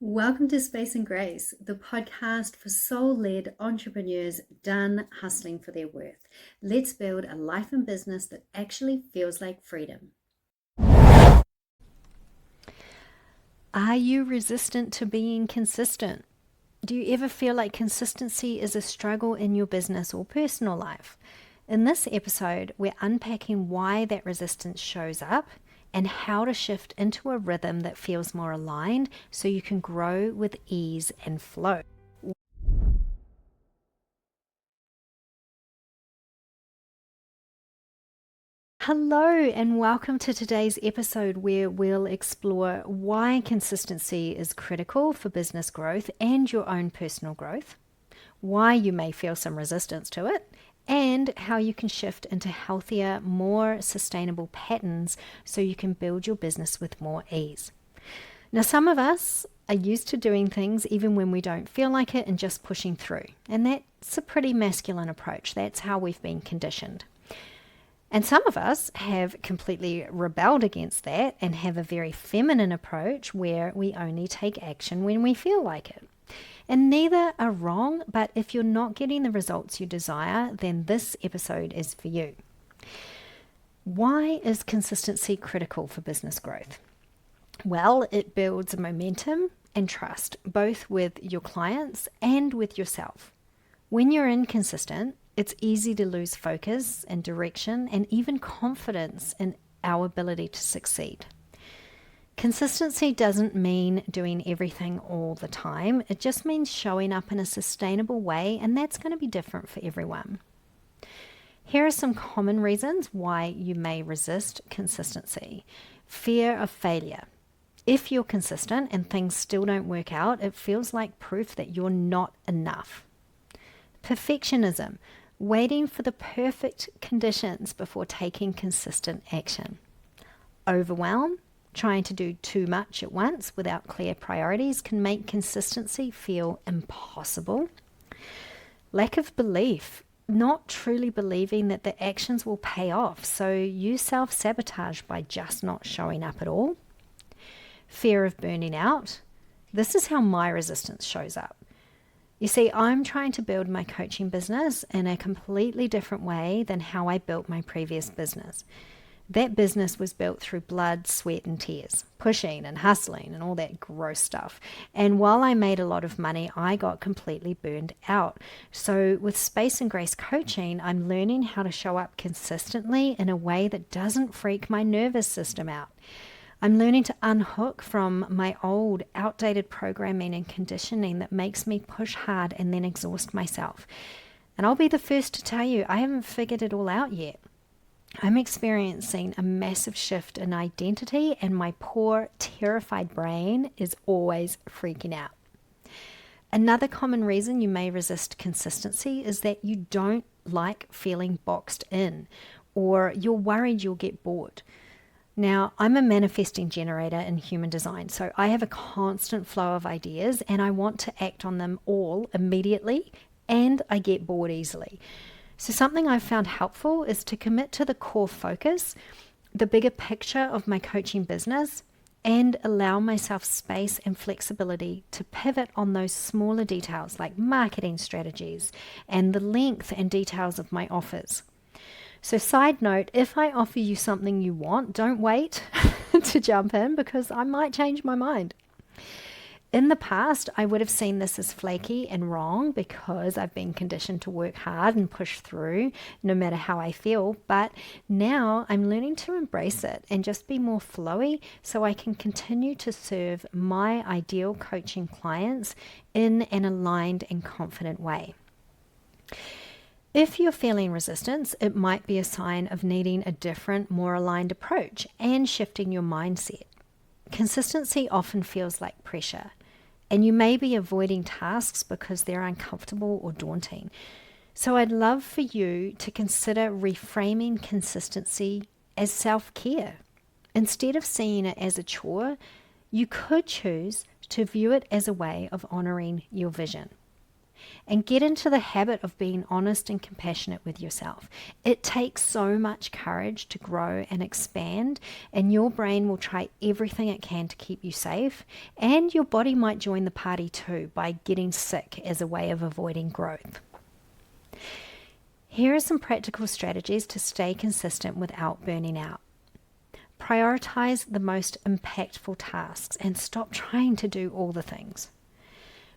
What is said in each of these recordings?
Welcome to Space and Grace, the podcast for soul-led entrepreneurs done hustling for their worth. Let's build a life and business that actually feels like freedom. Are you resistant to being consistent? Do you ever feel like consistency is a struggle in your business or personal life? In this episode, we're unpacking why that resistance shows up and how to shift into a rhythm that feels more aligned so you can grow with ease and flow. Hello, and welcome to today's episode where we'll explore why consistency is critical for business growth and your own personal growth, why you may feel some resistance to it, and how you can shift into healthier, more sustainable patterns so you can build your business with more ease. Now, some of us are used to doing things even when we don't feel like it and just pushing through, and that's a pretty masculine approach. That's how we've been conditioned. And some of us have completely rebelled against that and have a very feminine approach where we only take action when we feel like it. And neither are wrong, but if you're not getting the results you desire, then this episode is for you. Why is consistency critical for business growth? Well, it builds momentum and trust, both with your clients and with yourself. When you're inconsistent, it's easy to lose focus and direction and even confidence in our ability to succeed. Consistency doesn't mean doing everything all the time. It just means showing up in a sustainable way, and that's going to be different for everyone. Here are some common reasons why you may resist consistency. Fear of failure. If you're consistent and things still don't work out, it feels like proof that you're not enough. Perfectionism. Waiting for the perfect conditions before taking consistent action. Overwhelm. Trying to do too much at once without clear priorities can make consistency feel impossible. Lack of belief. Not truly believing that the actions will pay off, so you self-sabotage by just not showing up at all. Fear of burning out. This is how my resistance shows up. You see, I'm trying to build my coaching business in a completely different way than how I built my previous business. That business was built through blood, sweat, and tears, pushing and hustling and all that gross stuff. And while I made a lot of money, I got completely burned out. So with Space and Grace coaching, I'm learning how to show up consistently in a way that doesn't freak my nervous system out. I'm learning to unhook from my old, outdated programming and conditioning that makes me push hard and then exhaust myself. And I'll be the first to tell you, I haven't figured it all out yet. I'm experiencing a massive shift in identity, and my poor, terrified brain is always freaking out. Another common reason you may resist consistency is that you don't like feeling boxed in, or you're worried you'll get bored. Now, I'm a manifesting generator in human design, so I have a constant flow of ideas and I want to act on them all immediately, and I get bored easily. So something I've found helpful is to commit to the core focus, the bigger picture of my coaching business, and allow myself space and flexibility to pivot on those smaller details like marketing strategies and the length and details of my offers. So side note, if I offer you something you want, don't wait to jump in because I might change my mind. In the past, I would have seen this as flaky and wrong because I've been conditioned to work hard and push through no matter how I feel. But now I'm learning to embrace it and just be more flowy so I can continue to serve my ideal coaching clients in an aligned and confident way. If you're feeling resistance, it might be a sign of needing a different, more aligned approach and shifting your mindset. Consistency often feels like pressure, and you may be avoiding tasks because they're uncomfortable or daunting. So I'd love for you to consider reframing consistency as self-care. Instead of seeing it as a chore, you could choose to view it as a way of honoring your vision. and get into the habit of being honest and compassionate with yourself. It takes so much courage to grow and expand, and your brain will try everything it can to keep you safe, and your body might join the party too by getting sick as a way of avoiding growth. Here are some practical strategies to stay consistent without burning out. Prioritize the most impactful tasks and stop trying to do all the things.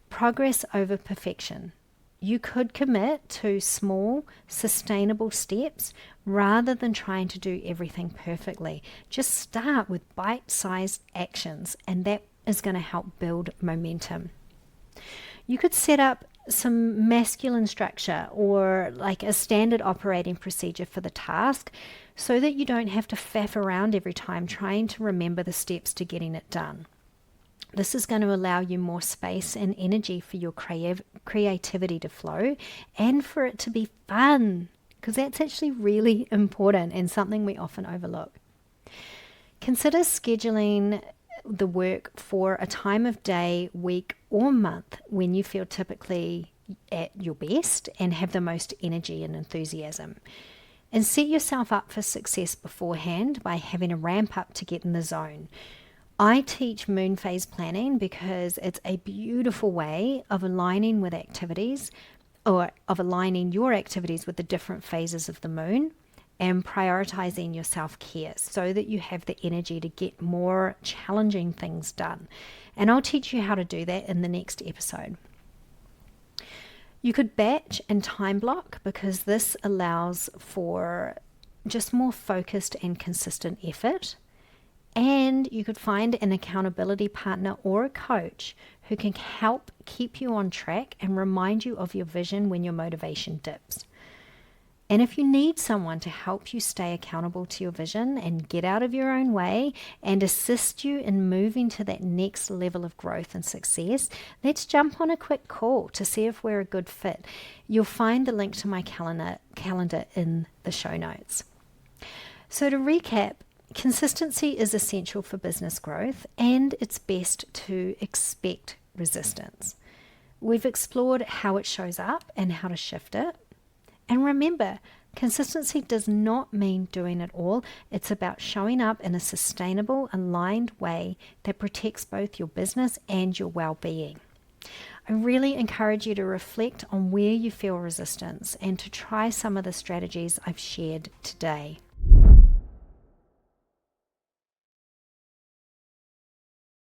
Progress over perfection. You could commit to small, sustainable steps rather than trying to do everything perfectly. Just start with bite-sized actions, and that is going to help build momentum. You could set up some masculine structure or like a standard operating procedure for the task so that you don't have to faff around every time trying to remember the steps to getting it done. This is going to allow you more space and energy for your creativity to flow and for it to be fun, because that's actually really important and something we often overlook. Consider scheduling the work for a time of day, week, or month when you feel typically at your best and have the most energy and enthusiasm. And set yourself up for success beforehand by having a ramp up to get in the zone. I teach moon phase planning because it's a beautiful way of aligning with activities, or of aligning your activities with the different phases of the moon and prioritizing your self-care so that you have the energy to get more challenging things done. And I'll teach you how to do that in the next episode. You could batch and time block because this allows for just more focused and consistent effort. And you could find an accountability partner or a coach who can help keep you on track and remind you of your vision when your motivation dips. And if you need someone to help you stay accountable to your vision and get out of your own way and assist you in moving to that next level of growth and success, let's jump on a quick call to see if we're a good fit. You'll find the link to my calendar in the show notes. So to recap, consistency is essential for business growth, and it's best to expect resistance. We've explored how it shows up and how to shift it. And remember, consistency does not mean doing it all. It's about showing up in a sustainable, aligned way that protects both your business and your well-being. I really encourage you to reflect on where you feel resistance and to try some of the strategies I've shared today.